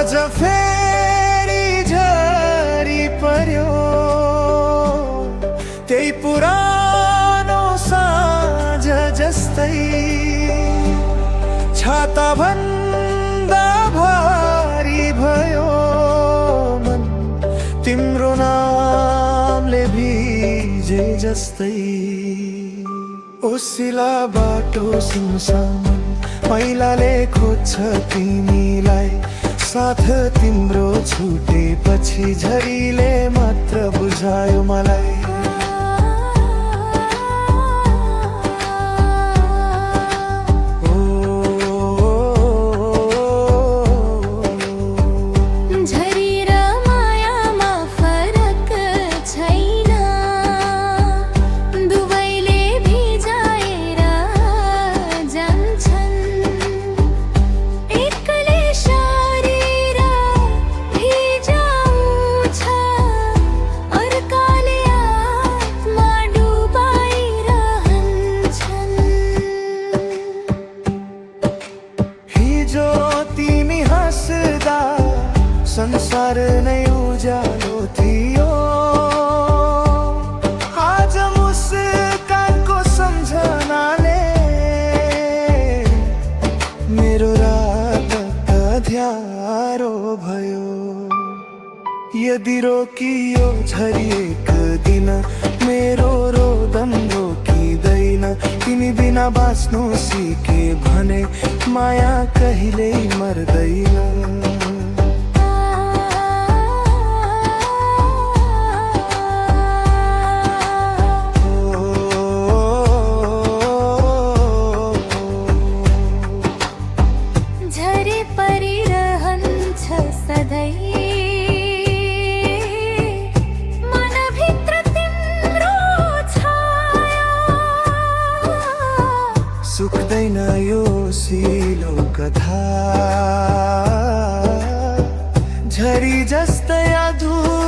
आज फेरि झरी पर्यो त्यही पुरानो साँझ जस्तै छाता भन्दा भारी भयो मन तिम्रो नामले भिजे जस्तै ओसिला बाटो सुनसान मैलाले खोज्छ तिमीलाई साथ तिम्रो छुटेपछि झरीले मात्र बुझायो मलाई संसार नै उज्यालो थियो आज मुस्कानको सम्झनाले मेरो रात अँध्यारो भयो यदि रोकियो झरी एक दिन मेरो रोदन रोकिँदैन तिमी बिना बाँच्नु सिके भने माया कहिल्यै मर्दैन सुक्दैन यो सिलो कथा झरी जस्तै अधुरो